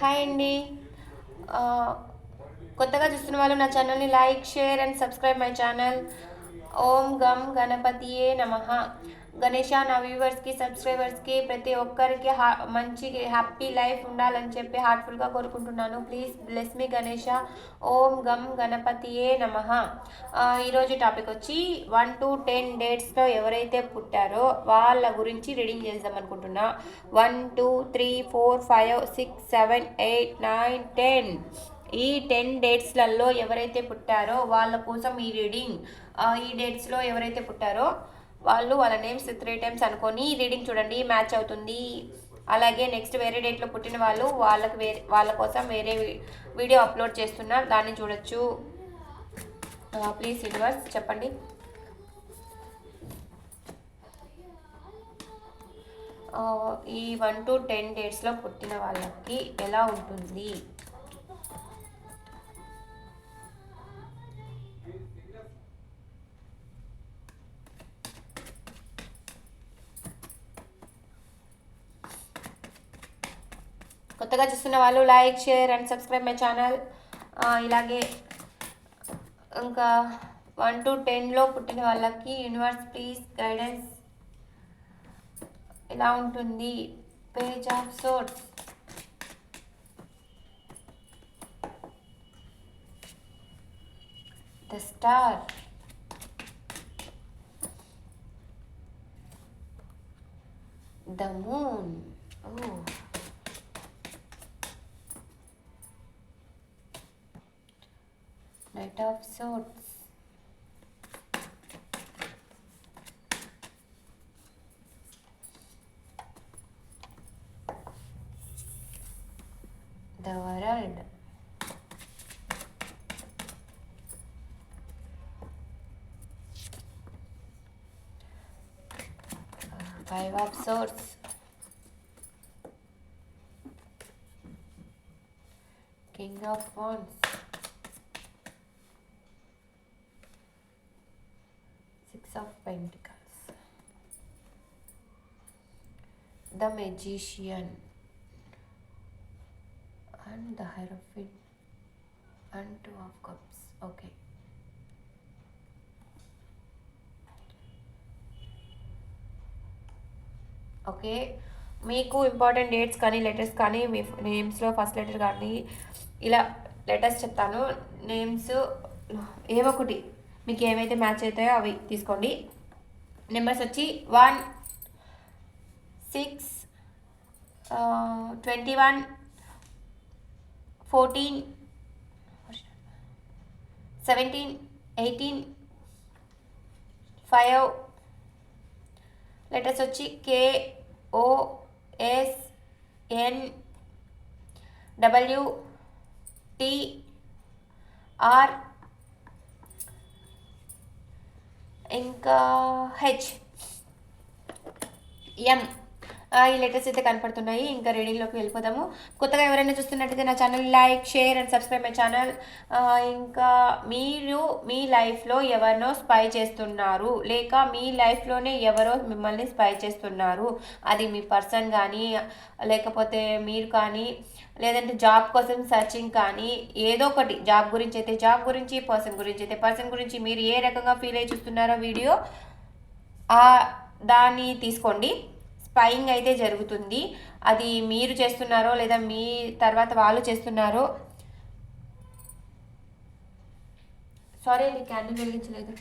Hi అండి. కొత్తగా చూస్తున్న వాళ్ళు నా ఛానల్ని like, share and subscribe my channel. ఓం గం గణపతియే నమః. గణేష, నా వ్యూవర్స్కి, సబ్స్క్రైబర్స్కి ప్రతి ఒక్కరికి మంచి హ్యాపీ లైఫ్ ఉండాలని చెప్పి హార్ట్ఫుల్గా కోరుకుంటున్నాను. Please bless me Ganesha. ఓం గం గణపతియే నమః. ఈరోజు టాపిక్ వచ్చి 1 to 10 డేట్స్లో ఎవరైతే పుట్టారో వాళ్ళ గురించి రీడింగ్ చేద్దాం అనుకుంటున్నా. 1 2 3 4 5 6 7 8 9 10. ఈ 10 డేట్స్లలో ఎవరైతే పుట్టారో వాళ్ళ కోసం ఈ రీడింగ్. ఈ డేట్స్లో ఎవరైతే పుట్టారో వాళ్ళ నేమ్స్ 3 టైమ్స్ అనుకొని రీడింగ్ చూడండి, మ్యాచ్ అవుతుంది. అలాగే నెక్స్ట్ వేరే డేట్లో పుట్టిన వాళ్ళు వాళ్ళ కోసం వేరే వీడియో అప్లోడ్ చేస్తున్నా, దాన్ని చూడొచ్చు. ప్లీజ్ యూనివర్స్ చెప్పండి. ఈ 1 to 10 డేట్స్లో పుట్టిన వాళ్ళకి ఎలా ఉంటుంది? కొత్తగా చూస్తున్న వాళ్ళు like, share and subscribe my channel. ఇలాగే ఇంకా 1 to 10లో పుట్టిన వాళ్ళకి యూనివర్స్ ప్లీజ్ గైడెన్స్ ఎలా ఉంటుంది? Page of swords, the star, the moon, Knight of Swords, the World, Five of Swords, King of Wands, Six of Pentacles, the Magician, and the Hierophant, and Two of Cups. Okay. Okay, మీకు important dates కానీ letters కానీ మీ నేమ్స్లో first letter కానీ ఇలా letters చెప్తాను. Names ఏమొకటి మీకు ఏమైతే match అవుతాయో అవి తీసుకోండి. నెంబర్స్ వచ్చి 1 6 21 14 17 18 5. లెటర్స్ వచ్చి KOSNWTR ఇంకా HM. ఈ లెటర్స్ అయితే కనపడుతున్నాయి. ఇంకా రీడింగ్లోకి వెళ్ళిపోదాము. కొత్తగా ఎవరైనా చూస్తున్నట్టయితే నా channel like, share and subscribe my channel. ఇంకా మీరు మీ లైఫ్లో ఎవరినో స్పై చేస్తున్నారు, లేక మీ లైఫ్లోనే ఎవరో మిమ్మల్ని స్పై చేస్తున్నారు. అది మీ పర్సన్ కానీ, లేకపోతే మీరు కానీ, లేదంటే జాబ్ కోసం సర్చింగ్ కానీ, ఏదో ఒకటి. జాబ్ గురించి అయితే జాబ్ గురించి, పర్సన్ గురించి అయితే పర్సన్ గురించి. మీరు ఏ రకంగా ఫీల్ అయ్యి చూస్తున్నారో వీడియో దాన్ని తీసుకోండి. స్పైయింగ్ అయితే జరుగుతుంది. అది మీరు చేస్తున్నారో లేదా మీ తర్వాత వాళ్ళు చేస్తున్నారో. సారీ అండి, క్యాండిల్ వెలిగించలేదు.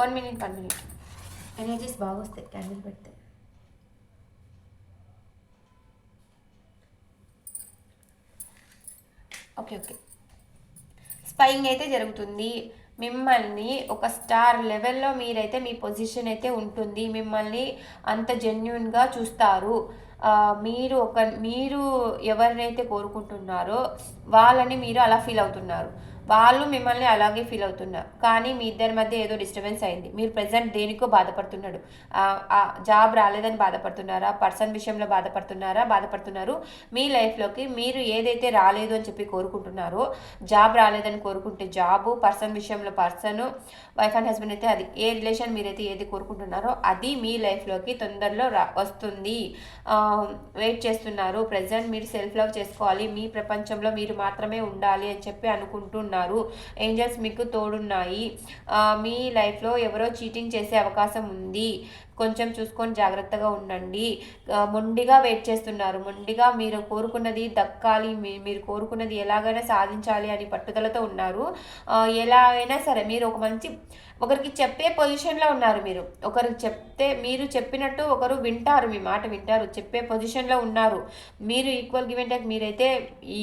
1 minute ఎనర్జీస్ బాగా వస్తాయి క్యాండిల్ పెడితే. ఓకే, స్పైయింగ్ అయితే జరుగుతుంది. మిమ్మల్ని ఒక స్టార్ లెవెల్లో మీరైతే మీ పొజిషన్ అయితే ఉంటుంది. మిమ్మల్ని అంత జెన్యున్గా చూస్తారు. మీరు ఎవరినైతే కోరుకుంటున్నారో వాళ్ళని మీరు అలా ఫీల్ అవుతున్నారు. వాళ్ళు మిమ్మల్ని అలాగే ఫీల్ అవుతున్నారు. కానీ మీ ఇద్దరి మధ్య ఏదో డిస్టర్బెన్స్ అయింది. మీరు ప్రెజెంట్ దేనికో బాధపడుతున్నాడు. జాబ్ రాలేదని బాధపడుతున్నారా? పర్సన్ విషయంలో బాధపడుతున్నారు. మీ లైఫ్లోకి మీరు ఏదైతే రాలేదు అని చెప్పి కోరుకుంటున్నారో, జాబ్ రాలేదని కోరుకుంటే జాబు, పర్సన్ విషయంలో పర్సను, వైఫ్ అండ్ హస్బెండ్ అయితే అది ఏ రిలేషన్ మీరైతే ఏది కోరుకుంటున్నారో అది మీ లైఫ్లోకి తొందరలో వస్తుంది. వెయిట్ చేస్తున్నారు. ప్రెజెంట్ మీరు సెల్ఫ్ లవ్ చేసుకోవాలి, మీ ప్రపంచంలో మీరు మాత్రమే ఉండాలి అని చెప్పి అనుకుంటున్నారు. ఏంజల్స్ మీకు తోడున్నాయి. మీ లైఫ్లో ఎవరో చీటింగ్ చేసే అవకాశం ఉంది. కొంచెం చూసుకొని జాగ్రత్తగా ఉండండి. మొండిగా వెయిట్ చేస్తున్నారు. మొండిగా మీరు కోరుకున్నది దక్కాలి, మీరు కోరుకున్నది ఎలాగైనా సాధించాలి అని పట్టుదలతో ఉన్నారు. ఎలా అయినా సరే మీరు ఒక మంచి ఒకరికి చెప్పే పొజిషన్లో ఉన్నారు. మీరు ఒకరికి చెప్తే మీరు చెప్పినట్టు ఒకరు వింటారు, మీ మాట వింటారు, చెప్పే పొజిషన్లో ఉన్నారు. మీరు ఈక్వల్ గివ్ అండ్ టేక్ మీరైతే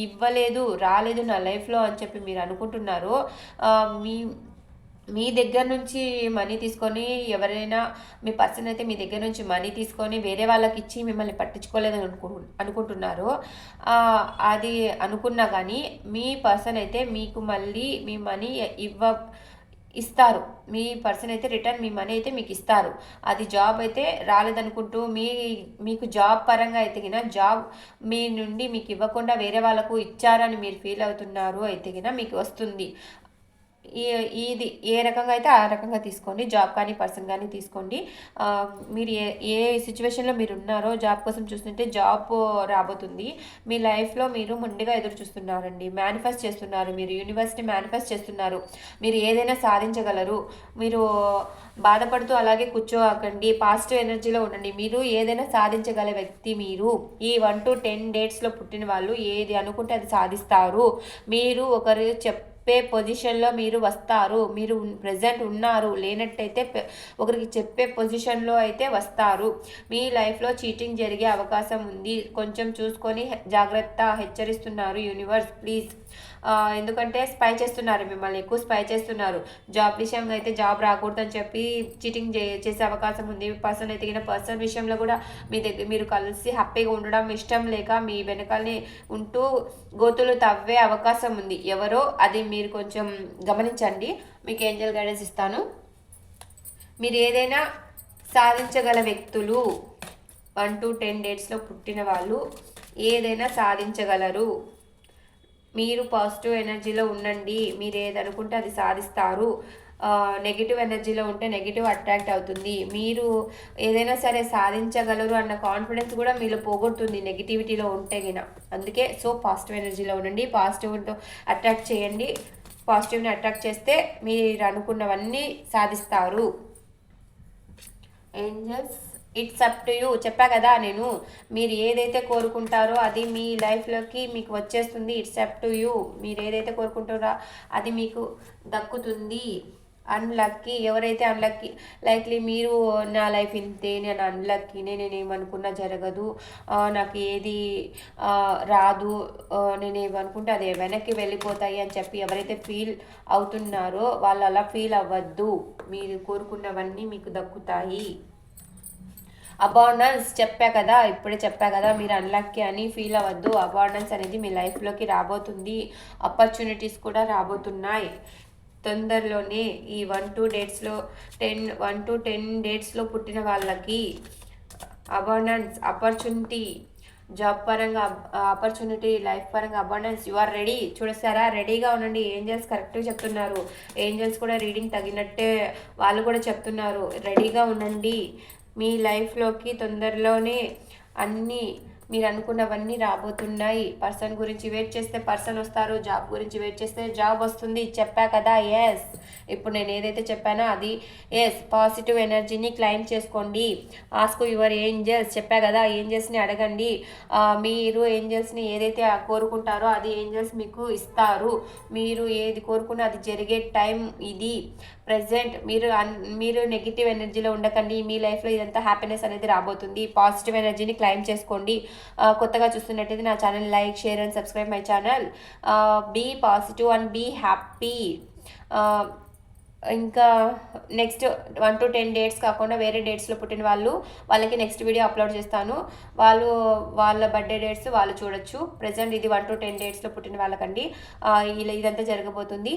ఇవ్వలేదు, రాలేదు నా లైఫ్లో అని చెప్పి మీరు అనుకుంటున్నారు. మీ మీ దగ్గర నుంచి మనీ తీసుకొని ఎవరైనా మీ పర్సన్ అయితే మీ దగ్గర నుంచి మనీ తీసుకొని వేరే వాళ్ళకి ఇచ్చి మిమ్మల్ని పట్టించుకోలేదని అనుకుంటున్నారు. అది అనుకున్నా కానీ మీ పర్సన్ అయితే మీకు మళ్ళీ మీ మనీ ఇస్తారు. మీ పర్సన్ అయితే రిటర్న్ మీ మనీ అయితే మీకు ఇస్తారు. అది జాబ్ అయితే రాలేదనుకుంటూ మీకు జాబ్ పరంగా అయితే గిన జాబ్ మీ నుండి మీకు ఇవ్వకుండా వేరే వాళ్ళకు ఇచ్చారని మీరు ఫీల్ అవుతున్నారు అయితే గిన మీకు వస్తుంది. ఇది ఏ రకంగా అయితే ఆ రకంగా తీసుకోండి. జాబ్ కానీ పర్సన్ కానీ తీసుకోండి. మీరు ఏ సిచ్యువేషన్లో మీరు ఉన్నారో జాబ్ కోసం చూస్తుంటే జాబ్ రాబోతుంది. మీ లైఫ్లో మీరు ముందుగా ఎదురు చూస్తున్నారండి. మేనిఫెస్ట్ చేస్తున్నారు. మీరు యూనివర్స్ని మేనిఫెస్ట్ చేస్తున్నారు. మీరు ఏదైనా సాధించగలరు. మీరు బాధపడుతూ అలాగే కూర్చోకండి. పాజిటివ్ ఎనర్జీలో ఉండండి. మీరు ఏదైనా సాధించగల వ్యక్తి. మీరు ఈ 1 to 10 డేట్స్లో పుట్టిన వాళ్ళు ఏది అనుకుంటే అది సాధిస్తారు. మీరు ఒకరు చెప్పే పొజిషన్లో మీరు వస్తారు. మీరు ప్రజెంట్ ఉన్నారు, లేనట్టయితే ఒకరికి చెప్పే పొజిషన్లో అయితే వస్తారు. మీ లైఫ్లో చీటింగ్ జరిగే అవకాశం ఉంది. కొంచెం చూసుకొని జాగ్రత్త, హెచ్చరిస్తున్నారు యూనివర్స్ ప్లీజ్. ఎందుకంటే స్పై చేస్తున్నారు, మిమ్మల్ని ఎక్కువ స్పై చేస్తున్నారు. జాబ్ విషయంలో అయితే జాబ్ రాకూడదని చెప్పి చీటింగ్ చేసే అవకాశం ఉంది. పర్సన్ ఎదిగిన పర్సన్ విషయంలో కూడా మీరు కలిసి హ్యాపీగా ఉండడం ఇష్టం లేక మీ వెనకాలనే ఉంటూ గోతులు తవ్వే అవకాశం ఉంది ఎవరో. అది మీరు కొంచెం గమనించండి. మీకు ఏంజల్ గైడెన్స్ ఇస్తాను. మీరు ఏదైనా సాధించగల వ్యక్తులు 1 to 10 డేట్స్లో పుట్టిన వాళ్ళు ఏదైనా సాధించగలరు. మీరు పాజిటివ్ ఎనర్జీలో ఉండండి. మీరు ఏదనుకుంటే అది సాధిస్తారు. నెగిటివ్ ఎనర్జీలో ఉంటే నెగిటివ్ అట్రాక్ట్ అవుతుంది. మీరు ఏదైనా సరే సాధించగలరు అన్న కాన్ఫిడెన్స్ కూడా మీలో పోగొడుతుంది నెగిటివిటీలో ఉంటే గిన. అందుకే పాజిటివ్ ఎనర్జీలో ఉండండి. పాజిటివ్తో అట్రాక్ట్ చేయండి. పాజిటివ్ని అట్రాక్ట్ చేస్తే మీరు అనుకున్నవన్నీ సాధిస్తారు. Angels it's up to you. చెప్పా కదా నేను, మీరు ఏదైతే కోరుకుంటారో అది మీ లైఫ్లోకి మీకు వచ్చేస్తుంది. It's up to you. మీరు ఏదైతే కోరుకుంటారో అది మీకు దక్కుతుంది. అన్లక్కీ ఎవరైతే అన్లక్కీ, లైక్లీ మీరు నా లైఫ్ ఇంతే, నేను అన్లక్కీనే, నేనేమనుకున్నా జరగదు, నాకు ఏది రాదు, నేనేమనుకుంటే అది వెనక్కి వెళ్ళిపోతాయి అని చెప్పి ఎవరైతే ఫీల్ అవుతున్నారో వాళ్ళు అలా ఫీల్ అవ్వద్దు. మీరు కోరుకున్నవన్నీ మీకు దక్కుతాయి. అబాండెన్స్ ఇప్పుడే చెప్పా కదా, మీరు అన్లక్కీ అని ఫీల్ అవ్వద్దు. అబాండెన్స్ అనేది మీ లైఫ్లోకి రాబోతుంది. ఆపర్చునిటీస్ కూడా రాబోతున్నాయి తొందరలోనే. ఈ 1 to 10 డేట్స్లో పుట్టిన వాళ్ళకి అబాండెన్స్, ఆపర్చునిటీ, జాబ్ పరంగా ఆపర్చునిటీ, లైఫ్ పరంగా అబాండెన్స్. You are ready. చూడసారా, రెడీగా ఉండండి. ఏంజల్స్ కరెక్ట్గా చెప్తున్నారు. ఏంజల్స్ కూడా రీడింగ్ తగినట్టే వాళ్ళు కూడా చెప్తున్నారు. రెడీగా ఉండండి. మీ లైఫ్లోకి తొందరలోనే అన్నీ మీరు అనుకున్నవన్నీ రాబోతున్నాయి. పర్సన్ గురించి వెయిట్ చేస్తే పర్సన్ వస్తారు. జాబ్ గురించి వెయిట్ చేస్తే జాబ్ వస్తుంది. చెప్పా కదా, ఎస్. ఇప్పుడు నేను ఏదైతే చెప్పానో అది ఎస్. పాజిటివ్ ఎనర్జీని క్లైమ్ చేసుకోండి. Ask your angels. చెప్పా కదా, ఏంజల్స్ని అడగండి. మీరు ఏంజల్స్ని ఏదైతే కోరుకుంటారో అది ఏంజల్స్ మీకు ఇస్తారు. మీరు ఏది కోరుకున్నా అది జరిగే టైం ఇది. ప్రెజెంట్ మీరు నెగిటివ్ ఎనర్జీలో ఉండకండి. మీ లైఫ్లో ఇదంతా హ్యాపీనెస్ అనేది రాబోతుంది. పాజిటివ్ ఎనర్జీని క్లైమ్ చేసుకోండి. కొత్తగా చూస్తున్నట్టయితే నా channel like, share and subscribe my channel. Be positive and be happy. ఇంకా నెక్స్ట్ 1 to 10 డేట్స్ కాకుండా వేరే డేట్స్లో పుట్టిన వాళ్ళకి నెక్స్ట్ వీడియో అప్లోడ్ చేస్తాను. వాళ్ళ బర్త్డే డేట్స్ వాళ్ళు చూడొచ్చు. ప్రజెంట్ ఇది 1 to 10 డేట్స్లో పుట్టిన వాళ్ళకండి ఇదంతా జరగబోతుంది.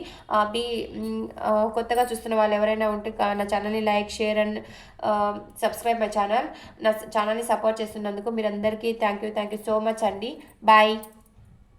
కొత్తగా చూస్తున్న వాళ్ళు ఎవరైనా ఉంటే నా ఛానల్ని like, share and subscribe my channel. నా ఛానల్ని సపోర్ట్ చేస్తున్నందుకు మీరందరికీ థ్యాంక్ యూ సో మచ్ అండి. బాయ్.